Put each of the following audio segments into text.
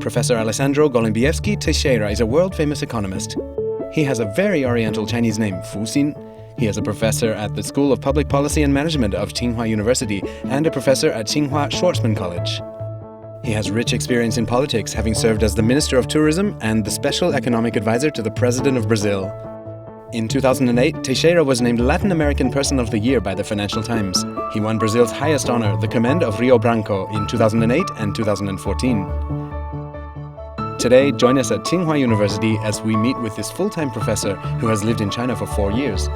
Professor Alessandro Golimbiewski Teixeira is a world-famous economist. He has a very oriental Chinese name, Fu Xin. He is a professor at the School of Public Policy and Management of Tsinghua University and a professor at Tsinghua Schwarzman College. He has rich experience in politics, having served as the Minister of Tourism and the Special Economic Advisor to the President of Brazil. In 2008, Teixeira was named Latin American Person of the Year by the Financial Times. He won Brazil's highest honor, the Command of Rio Branco, in 2008 and 2014. Today, join us at Tsinghua University as we meet with this full-time professor who has lived in China for 4 years.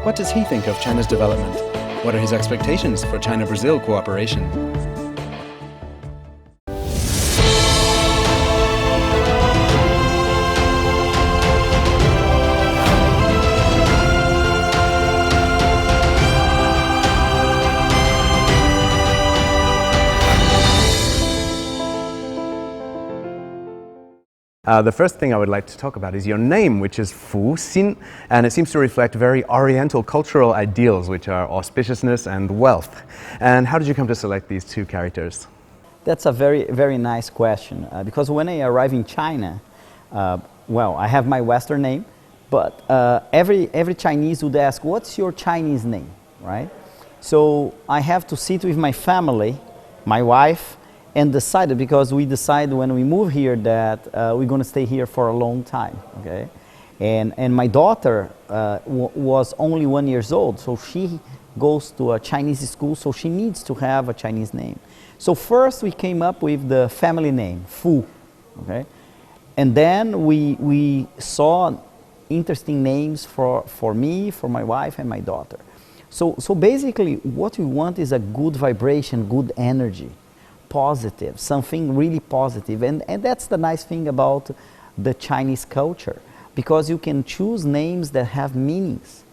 What does he think of China's development? What are his expectations for China-Brazil cooperation? The first thing I would like to talk about is your name, which is Fu Xin, and it seems to reflect very oriental cultural ideals, which are auspiciousness and wealth. And how did you come to select these two characters? That's a very, very nice question, because when I arrive in China, well, I have my Western name, but every Chinese would ask, what's your Chinese name, right? So I have to sit with my family, my wife, and decided, because we decided when we move here that we're going to stay here for a long time, okay? And my daughter was only 1 year old, so she goes to a Chinese school, so she needs to have a Chinese name. So first we came up with the family name, Fu, okay? And then we saw interesting names for me, for my wife, and my daughter. So basically what we want is a good vibration, good energy. Positive, something really positive, and that's the nice thing about the Chinese culture, because you can choose names that have meanings.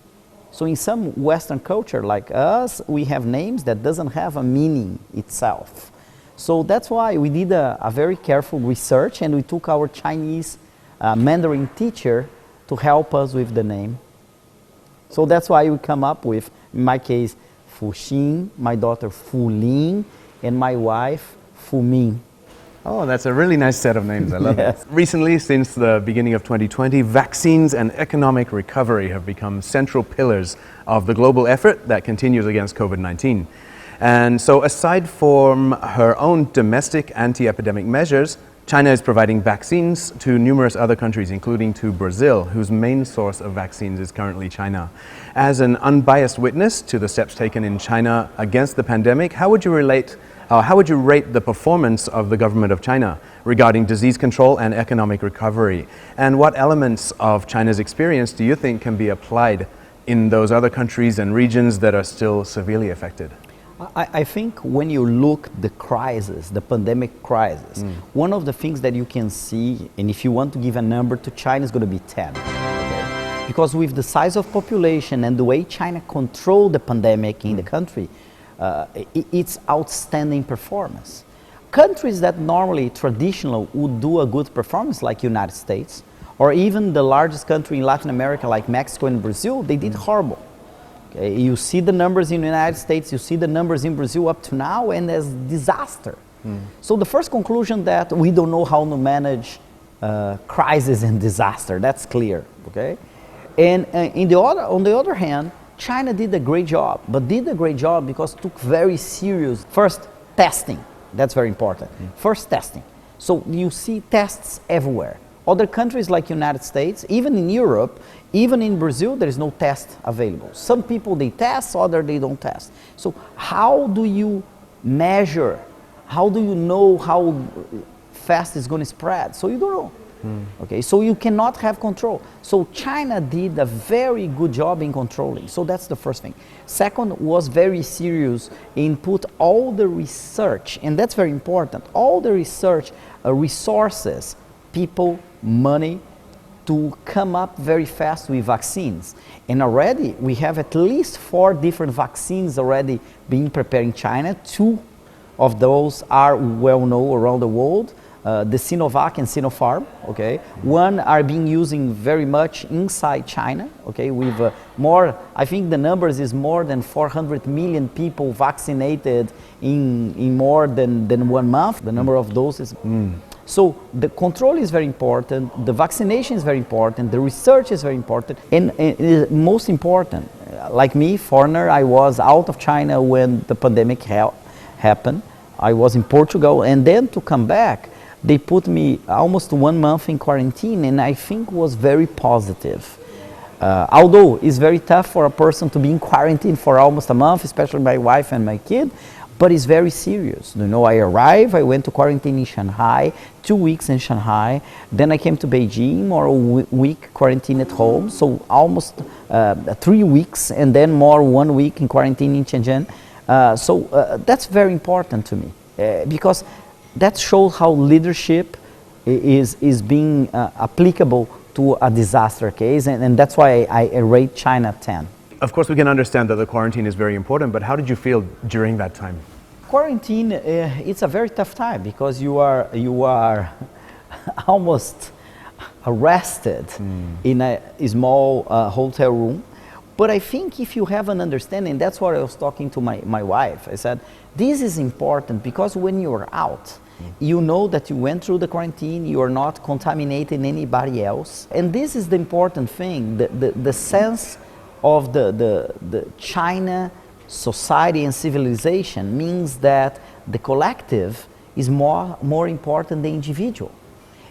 So in some Western culture like us, we have names that doesn't have a meaning itself. So that's why we did a very careful research, and we took our Chinese Mandarin teacher to help us with the name. So that's why we come up with, in my case, Fu Xin, my daughter Fu Lin, and my wife, Fu Min. Oh, that's a really nice set of names. I love Yes. it. Recently, since the beginning of 2020, vaccines and economic recovery have become central pillars of the global effort that continues against COVID-19. And so aside from her own domestic anti-epidemic measures, China is providing vaccines to numerous other countries, including to Brazil, whose main source of vaccines is currently China. As an unbiased witness to the steps taken in China against the pandemic, how would you rate the performance of the government of China regarding disease control and economic recovery? And what elements of China's experience do you think can be applied in those other countries and regions that are still severely affected? I think when you look the crisis, the pandemic crisis, one of the things that you can see, and if you want to give a number to China, is going to be 10. Okay? Because with the size of population and the way China controlled the pandemic in the country, it's outstanding performance. Countries that normally, traditional, would do a good performance, like United States, or even the largest country in Latin America, like Mexico and Brazil, they did horrible. Okay, you see the numbers in the United States, you see the numbers in Brazil up to now, and there's disaster. So the first conclusion that we don't know how to manage crisis and disaster, that's clear, okay? And on the other hand, China did a great job, but did a great job because it took very serious, first testing, that's very important, first testing. So you see tests everywhere. Other countries like United States, even in Europe, even in Brazil, there is no test available. Some people they test, others they don't test. So how do you measure? How do you know how fast it's going to spread? So you don't know. Okay, so you cannot have control. So China did a very good job in controlling. So that's the first thing. Second, was very serious in put all the research, and that's very important, all the research, resources, people, money, to come up very fast with vaccines. And already we have at least 4 different vaccines already being prepared in China. 2 of those are well known around the world. The Sinovac and Sinopharm, okay? One are being using very much inside China, okay? With more, I think the numbers is more than 400 million people vaccinated in more than 1 month. The number of doses. So the control is very important, the vaccination is very important, the research is very important, and most important, like me, foreigner, I was out of China when the pandemic happened. I was in Portugal, and then to come back, they put me almost 1 month in quarantine, and I think was very positive. Although it's very tough for a person to be in quarantine for almost a month, especially my wife and my kid, but it's very serious. You know, I arrived, I went to quarantine in Shanghai, 2 weeks in Shanghai, then I came to Beijing, more a week quarantine at home, so almost 3 weeks, and then more 1 week in quarantine in Shenzhen. So that's very important to me, because that shows how leadership is being applicable to a disaster case, and that's why I rate China 10. Of course, we can understand that the quarantine is very important, but how did you feel during that time? Quarantine, it's a very tough time because you are almost arrested in a small hotel room. But I think if you have an understanding, that's what I was talking to my wife. I said, this is important because when you're out, you know that you went through the quarantine, you are not contaminating anybody else. And this is the important thing, the sense of the China society and civilization means that the collective is more important than the individual.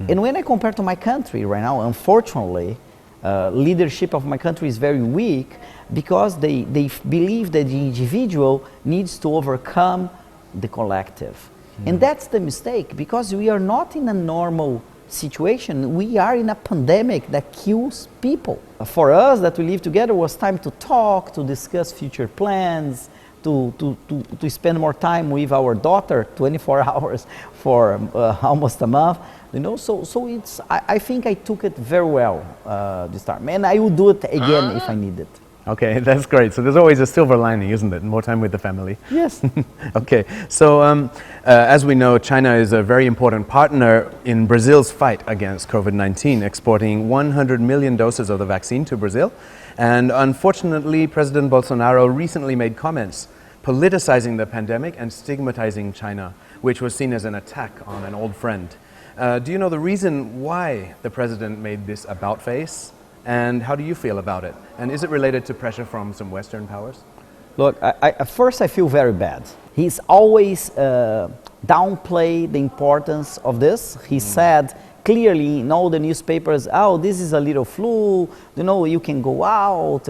And when I compare to my country right now, unfortunately, leadership of my country is very weak because they believe that the individual needs to overcome the collective. And that's the mistake, because we are not in a normal situation. We are in a pandemic that kills people. For us that we live together was time to talk, to discuss future plans, to spend more time with our daughter, 24 hours for almost a month. You know, so it's, I think I took it very well this time, and I will do it again if I need it. Okay, that's great. So there's always a silver lining, isn't it? More time with the family. Yes. Okay, so as we know, China is a very important partner in Brazil's fight against COVID-19, exporting 100 million doses of the vaccine to Brazil. And unfortunately, President Bolsonaro recently made comments politicizing the pandemic and stigmatizing China, which was seen as an attack on an old friend. Do you know the reason why the president made this about face? And how do you feel about it? And is it related to pressure from some Western powers? Look, at first I feel very bad. He's always downplayed the importance of this. He said clearly in all the newspapers, oh, this is a little flu, you know, you can go out.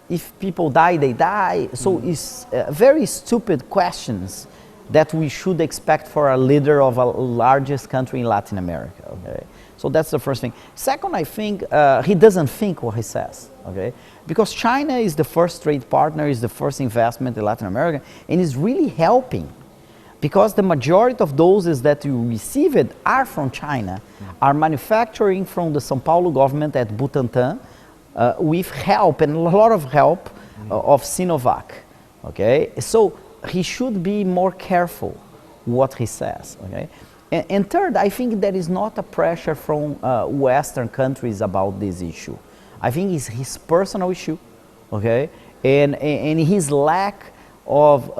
If people die, they die. So it's very stupid questions that we should expect for a leader of a largest country in Latin America, okay? So that's the first thing. Second, I think he doesn't think what he says, okay? Because China is the first trade partner, is the first investment in Latin America, and is really helping. Because the majority of doses that you receive it are from China, are manufacturing from the São Paulo government at Butantan, with help, and a lot of help of Sinovac, okay? So he should be more careful what he says, okay? And third, I think there is not a pressure from Western countries about this issue. I think it's his personal issue, okay? And his lack of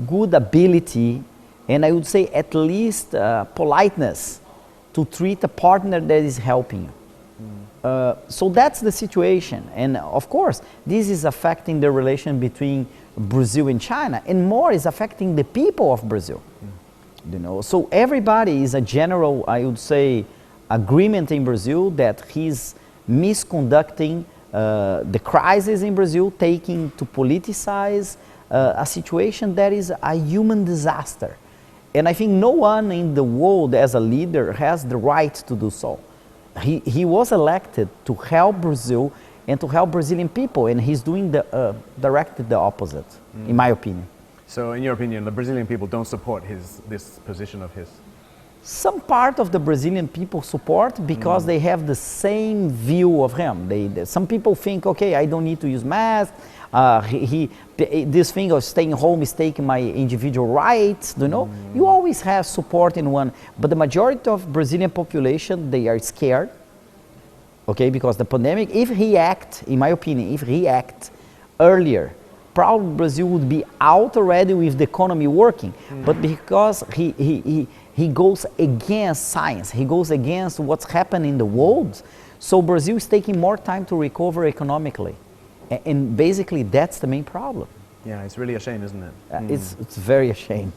good ability, and I would say at least politeness, to treat a partner that is helping you. So that's the situation. And of course, this is affecting the relation between Brazil and China, and more is affecting the people of Brazil. You know, so everybody is a general, I would say, agreement in Brazil that he's misconducting the crisis in Brazil, taking to politicize a situation that is a human disaster. And I think no one in the world as a leader has the right to do so. He was elected to help Brazil and to help Brazilian people, and he's doing directly the opposite, in my opinion. So in your opinion, the Brazilian people don't support this position of his? Some part of the Brazilian people support because they have the same view of him. Some people think, okay, I don't need to use masks. This thing of staying home is taking my individual rights, you know. You always have support in one, but the majority of Brazilian population, they are scared, okay, because the pandemic, if he act, in my opinion, if he act earlier, probably Brazil would be out already with the economy working. But because he goes against science, he goes against what's happening in the world, so Brazil is taking more time to recover economically. And basically that's the main problem. Yeah, it's really a shame, isn't it? It's very a shame.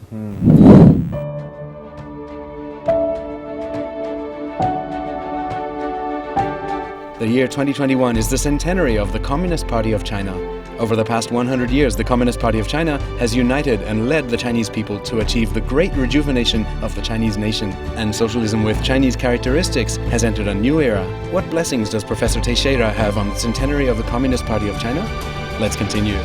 The year 2021 is the centenary of the Communist Party of China. Over the past 100 years, the Communist Party of China has united and led the Chinese people to achieve the great rejuvenation of the Chinese nation. And socialism with Chinese characteristics has entered a new era. What blessings does Professor Teixeira have on the centenary of the Communist Party of China? Let's continue.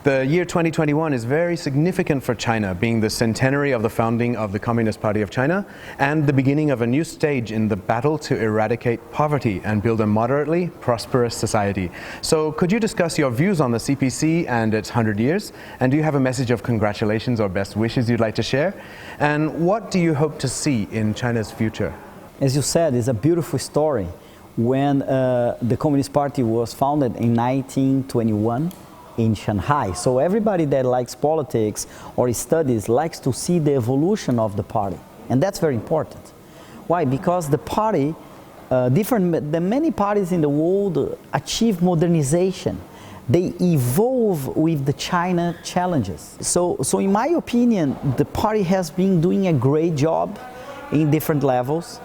The year 2021 is very significant for China, being the centenary of the founding of the Communist Party of China and the beginning of a new stage in the battle to eradicate poverty and build a moderately prosperous society. So could you discuss your views on the CPC and its 100 years? And do you have a message of congratulations or best wishes you'd like to share? And what do you hope to see in China's future? As you said, it's a beautiful story. When the Communist Party was founded in 1921, in Shanghai. So everybody that likes politics or studies likes to see the evolution of the party. And that's very important. Why? Because the party, different than many parties in the world, achieve modernization. They evolve with the China challenges. So in my opinion, the party has been doing a great job in different levels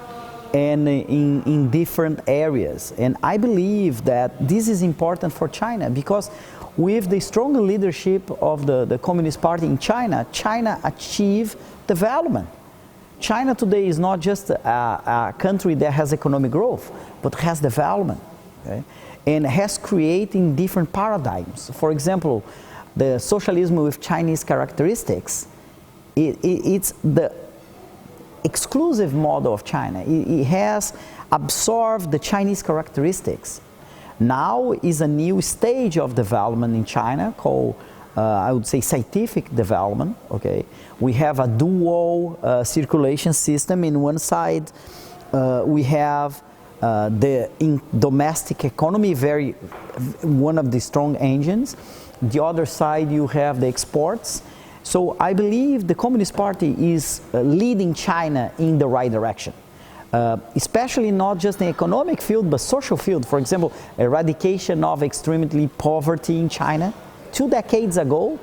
and in different areas. And I believe that this is important for China because with the strong leadership of the Communist Party in China, China achieved development. China today is not just a country that has economic growth, but has development, okay? And has created different paradigms. For example, the socialism with Chinese characteristics, it's the exclusive model of China. It has absorbed the Chinese characteristics. Now is a new stage of development in China called, I would say, scientific development. Okay, we have a dual circulation system. In one side, we have the domestic economy, one of the strong engines. The other side, you have the exports. So I believe the Communist Party is leading China in the right direction. Especially not just in economic field, but social field. For example, eradication of extremely poverty in China. 2 decades ago,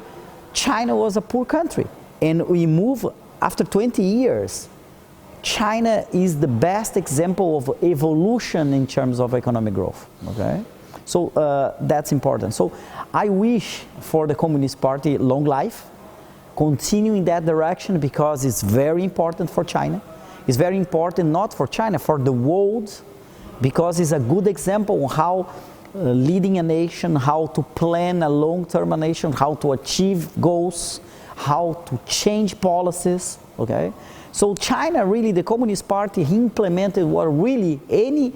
China was a poor country. And we move, after 20 years, China is the best example of evolution in terms of economic growth, okay? So that's important. So I wish for the Communist Party long life, continue in that direction because it's very important for China. It's very important not for China, for the world, because it's a good example of how leading a nation, how to plan a long-term nation, how to achieve goals, how to change policies, okay? So China, really, the Communist Party implemented what really any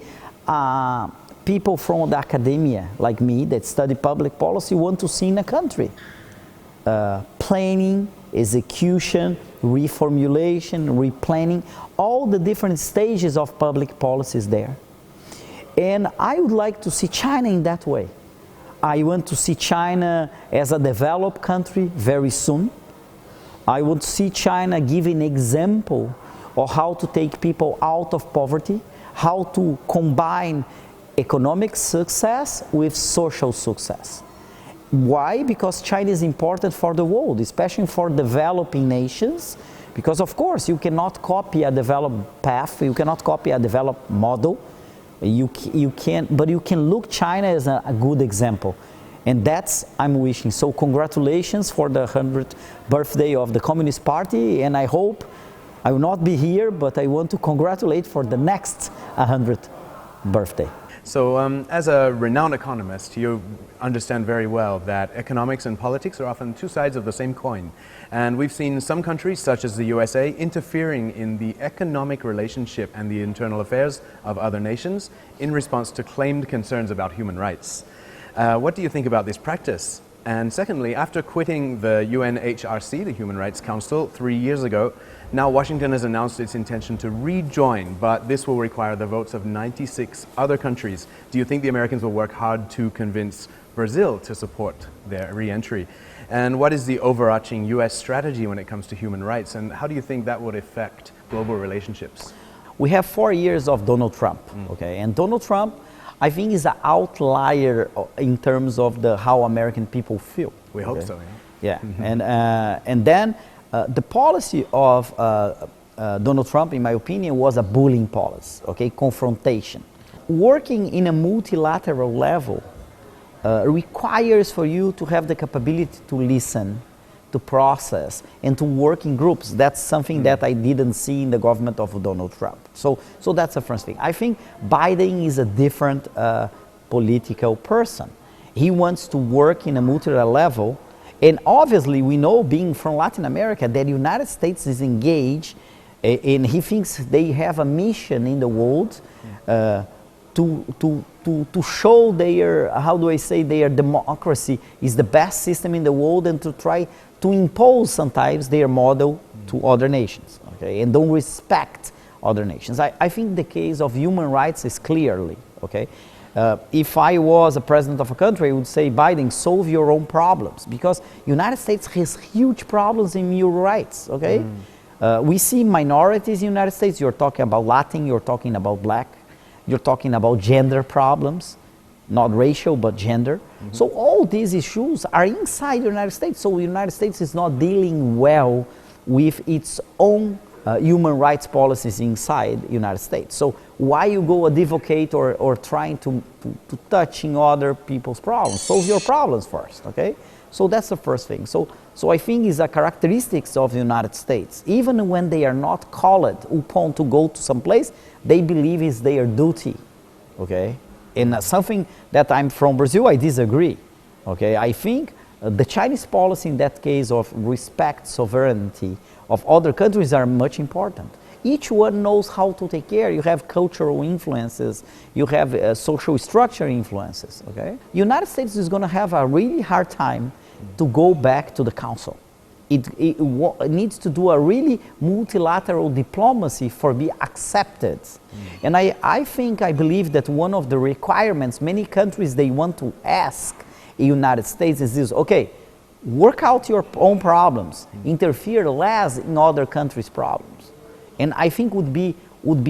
people from the academia, like me, that study public policy, want to see in a country. Planning, execution, reformulation, replanning, all the different stages of public policies there. And I would like to see China in that way. I want to see China as a developed country very soon. I want to see China giving example of how to take people out of poverty, how to combine economic success with social success. Why? Because China is important for the world, especially for developing nations, because of course you cannot copy a developed path, you cannot copy a developed model, but you can look China as a good example. And that's I'm wishing. So congratulations for the 100th birthday of the Communist Party, and I hope I will not be here, but I want to congratulate for the next 100th birthday. So as a renowned economist, you understand very well that economics and politics are often two sides of the same coin. And we've seen some countries, such as the USA, interfering in the economic relationship and the internal affairs of other nations in response to claimed concerns about human rights. What do you think about this practice? And secondly, after quitting the UNHRC, the Human Rights Council, 3 years ago, now Washington has announced its intention to rejoin, but this will require the votes of 96 other countries. Do you think the Americans will work hard to convince Brazil to support their re-entry? And what is the overarching US strategy when it comes to human rights, and how do you think that would affect global relationships? We have 4 years of Donald Trump, okay? And Donald Trump, I think, is an outlier in terms of how American people feel. We hope so, yeah. And then the policy of Donald Trump, in my opinion, was a bullying policy, okay? Confrontation. Working in a multilateral level requires for you to have the capability to listen, to process, and to work in groups. That's something that I didn't see in the government of Donald Trump. So that's the first thing. I think Biden is a different political person. He wants to work in a multilateral level, and obviously we know, being from Latin America, that the United States is engaged, and he thinks they have a mission in the world to show their, how do I say, their democracy is the best system in the world, and to try to impose sometimes their model to other nations, okay, and don't respect other nations. I think the case of human rights is clearly, okay. If I was a president of a country, I would say, Biden, solve your own problems, because United States has huge problems in human rights, okay. We see minorities in the United States. You're talking about Latin, you're talking about black, you're talking about gender problems, not racial, but gender. So all these issues are inside the United States. So the United States is not dealing well with its own human rights policies inside the United States. So why you go advocate or trying to touching other people's problems? Solve your problems first, okay? So that's the first thing. So I think it's a characteristics of the United States. Even when they are not called upon to go to some place, they believe it's their duty, okay? And something that I'm from Brazil, I disagree, okay? I think the Chinese policy in that case of respect sovereignty of other countries are much important. Each one knows how to take care. You have cultural influences, you have social structure influences, okay? United States is going to have a really hard time to go back to the council. It needs to do a really multilateral diplomacy for be accepted. And I believe that one of the requirements many countries they want to ask the United States is this, okay, work out your own problems, interfere less in other countries' problems. And I think would be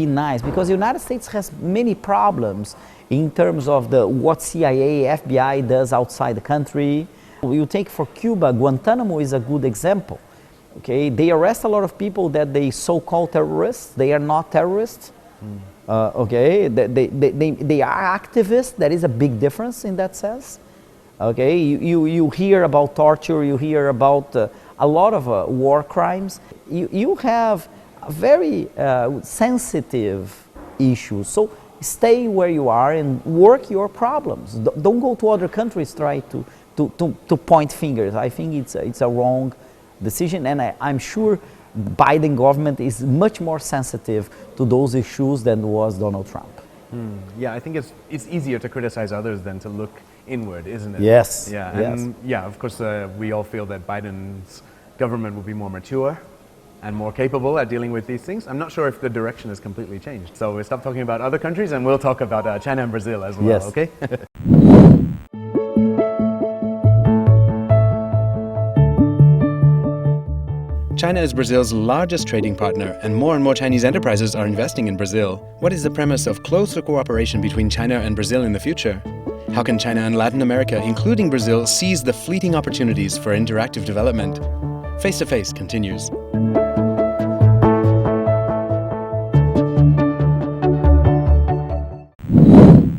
nice, because the United States has many problems in terms of what CIA, FBI does outside the country. You take for Cuba, Guantanamo is a good example. Okay, they arrest a lot of people that they so-called terrorists. They are not terrorists. Okay, they are activists. There is a big difference in that sense. Okay, you hear about torture. You hear about a lot of war crimes. You have very sensitive issues. So stay where you are and work your problems. Don't go to other countries try to point fingers. I think it's a wrong decision, and I'm sure Biden government is much more sensitive to those issues than was Donald Trump. Yeah, I think it's easier to criticize others than to look inward, isn't it? Yes. Yeah, yes. And yeah, of course, we all feel that Biden's government will be more mature and more capable at dealing with these things. I'm not sure if the direction has completely changed. So we'll stop talking about other countries and we'll talk about China and Brazil as well, yes. Okay? China is Brazil's largest trading partner, and more Chinese enterprises are investing in Brazil. What is the premise of closer cooperation between China and Brazil in the future? How can China and Latin America, including Brazil, seize the fleeting opportunities for interactive development? Face to Face continues.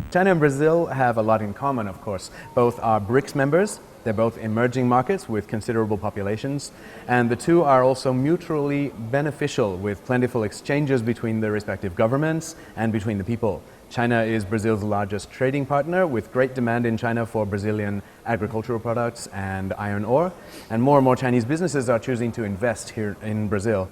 China and Brazil have a lot in common, of course. Both are BRICS members. They're both emerging markets with considerable populations, and the two are also mutually beneficial, with plentiful exchanges between the respective governments and between the people. China is Brazil's largest trading partner, with great demand in China for Brazilian agricultural products and iron ore, and more Chinese businesses are choosing to invest here in Brazil.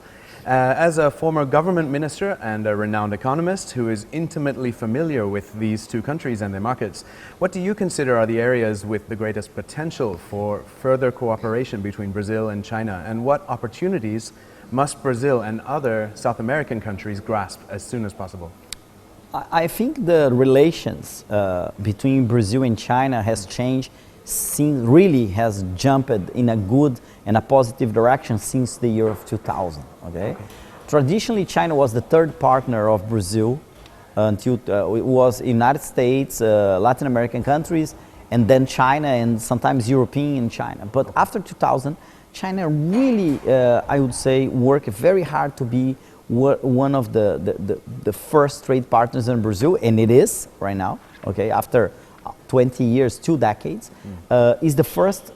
As a former government minister and a renowned economist who is intimately familiar with these two countries and their markets, what do you consider are the areas with the greatest potential for further cooperation between Brazil and China? And what opportunities must Brazil and other South American countries grasp as soon as possible? I think the relations between Brazil and China has changed, really has jumped in a good and a positive direction since the year of 2000. Okay? Traditionally, China was the third partner of Brazil until it was United States, Latin American countries, and then China, and sometimes European China. But after 2000, China really, I would say, worked very hard to be one of the first trade partners in Brazil, and it is right now. Okay, after 20 years, 2 decades, is the first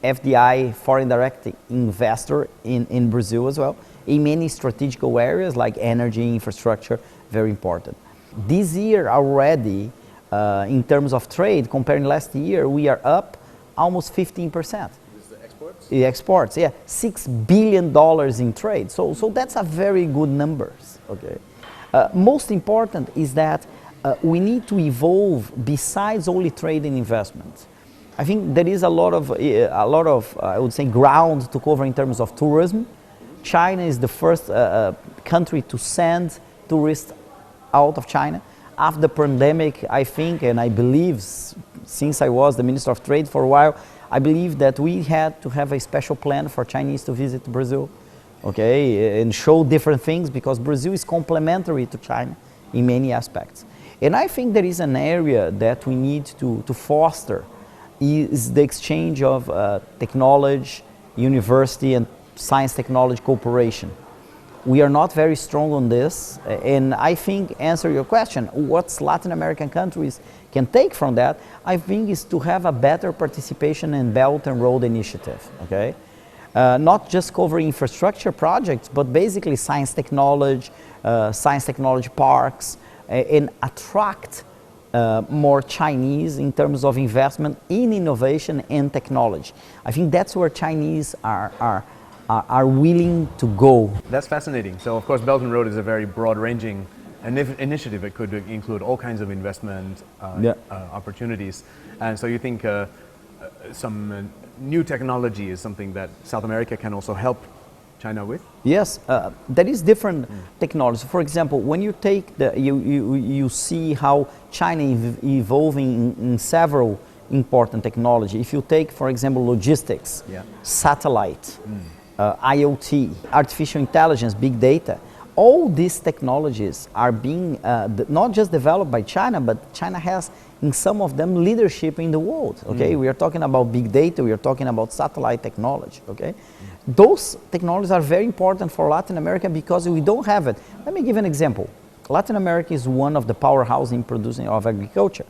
FDI, foreign direct investor in Brazil as well, in many strategical areas like energy, infrastructure, very important. This year already, in terms of trade, comparing last year, we are up almost 15%. Exports, yeah, $6 billion in trade. So that's a very good numbers. Okay. Most important is that we need to evolve besides only trade and investment. I think there is a lot of I would say ground to cover in terms of tourism. China is the first country to send tourists out of China. After the pandemic, I think, and I believe, since I was the Minister of Trade for a while, I believe that we had to have a special plan for Chinese to visit Brazil, okay, and show different things, because Brazil is complementary to China in many aspects. And I think there is an area that we need to foster is the exchange of technology, university, and science technology cooperation. We are not very strong on this, and I think, answer your question, what Latin American countries can take from that, I think, is to have a better participation in Belt and Road Initiative, okay? Not just covering infrastructure projects, but basically science technology parks, and attract more Chinese in terms of investment in innovation and technology. I think that's where Chinese are willing to go. That's fascinating. So, of course, Belt and Road is a very broad-ranging initiative. It could include all kinds of investment opportunities. And so you think some new technology is something that South America can also help China with? Yes, there is different technology. For example, when you take you see how China evolving in several important technology. If you take, for example, logistics, satellite, IoT, artificial intelligence, big data, all these technologies are being not just developed by China, but China has in some of them leadership in the world. Okay, we are talking about big data, we are talking about satellite technology. Okay, those technologies are very important for Latin America because we don't have it. Let me give an example. Latin America is one of the powerhouses in producing of agriculture.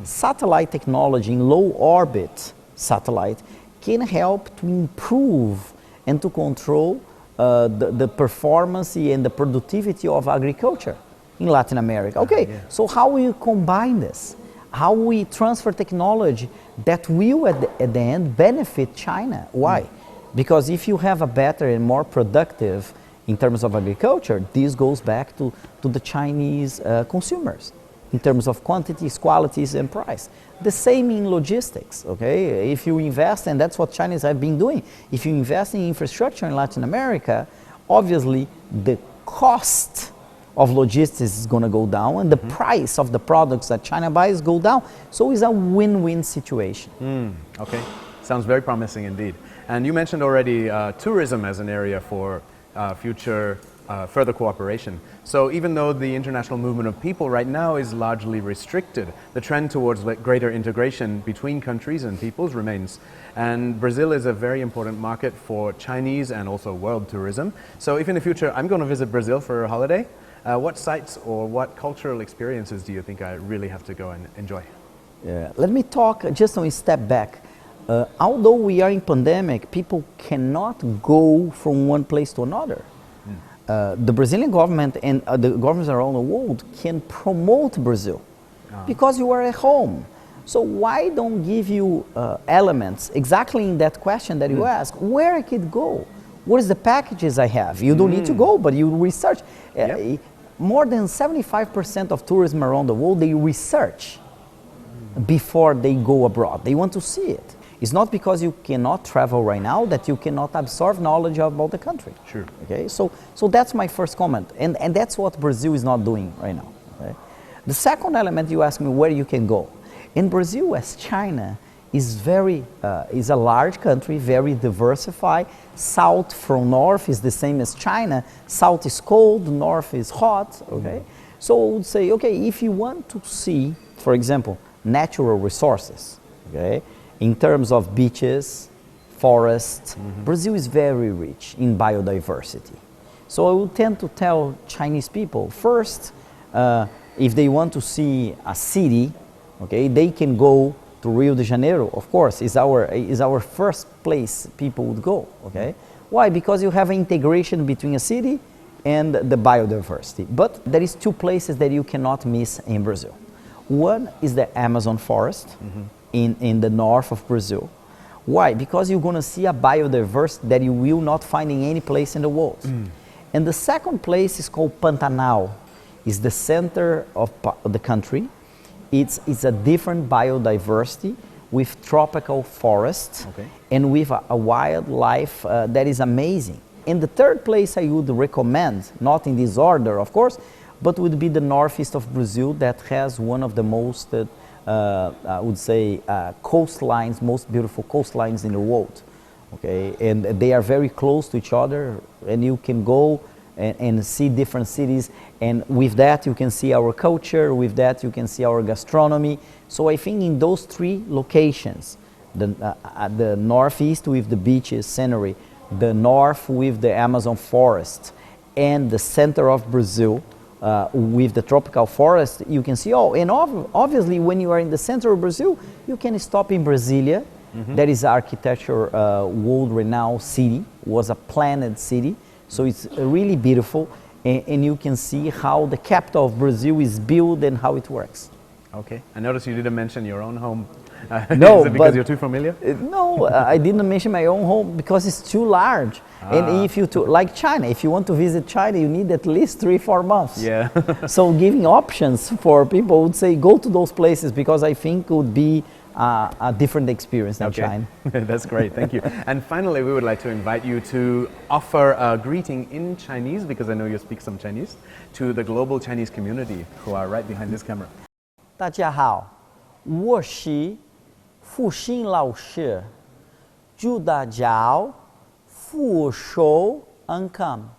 Satellite technology in low orbit satellite can help to improve and to control the performance and the productivity of agriculture in Latin America. Okay, so how we combine this? How we transfer technology that will at the end benefit China? Why? Because if you have a better and more productive in terms of agriculture, this goes back to the Chinese consumers in terms of quantities, qualities, and price. The same in logistics, okay? If you invest, and that's what Chinese have been doing, if you invest in infrastructure in Latin America, obviously the cost of logistics is going to go down, and the price of the products that China buys go down. So it's a win-win situation. Okay, sounds very promising indeed. And you mentioned already tourism as an area for future further cooperation. So even though the international movement of people right now is largely restricted, the trend towards greater integration between countries and peoples remains. And Brazil is a very important market for Chinese and also world tourism. So if in the future I'm going to visit Brazil for a holiday, what sites or what cultural experiences do you think I really have to go and enjoy? Let me talk just a step back. Although we are in pandemic, people cannot go from one place to another. The Brazilian government and the governments around the world can promote Brazil because you are at home. So why don't give you elements exactly in that question that you ask? Where I could go? what is the packages I have? You don't need to go, but you research. More than 75% of tourism around the world, they research before they go abroad. They want to see it. It's not because you cannot travel right now that you cannot absorb knowledge about the country. Sure. Okay, so that's my first comment, and that's what Brazil is not doing right now. Okay? The second element, you ask me where you can go. In Brazil, as China is is a large country, very diversified. South from north is the same as China. South is cold, north is hot. Okay, so I would say, okay, if you want to see, for example, natural resources, okay, in terms of beaches, forests, Brazil is very rich in biodiversity. So I would tend to tell Chinese people, first, if they want to see a city, okay, they can go to Rio de Janeiro. Of course, is our first place people would go. Okay, why? Because you have an integration between a city and the biodiversity. But there is two places that you cannot miss in Brazil. One is the Amazon forest in the north of Brazil. Why? Because you're going to see a biodiversity that you will not find in any place in the world. And the second place is called Pantanal. It's the center of the country. It's a different biodiversity with tropical forests and with a wildlife that is amazing. And the third place I would recommend, not in this order of course, but would be the northeast of Brazil that has one of the most, I would say, coastlines, most beautiful coastlines in the world. Okay, and they are very close to each other, and you can go and see different cities, and with that you can see our culture, with that you can see our gastronomy. So I think in those three locations, the northeast with the beaches scenery, the north with the Amazon forest, and the center of Brazil with the tropical forest, you can see all. And obviously when you are in the center of Brazil, you can stop in Brasilia. That is architecture, world-renowned city, was a planned city. So it's really beautiful, and you can see how the capital of Brazil is built and how it works. Okay. I noticed you didn't mention your own home. No, is it because you're too familiar? No, I didn't mention my own home because it's too large. And if you, like China, if you want to visit China, you need at least 3-4 months. Yeah. So giving options for people would say, go to those places, because I think it would be a different experience than China. That's great, thank you. And finally, we would like to invite you to offer a greeting in Chinese, because I know you speak some Chinese, to the global Chinese community who are right behind this camera. 大家好，我是复兴老师，祝大家福寿安康。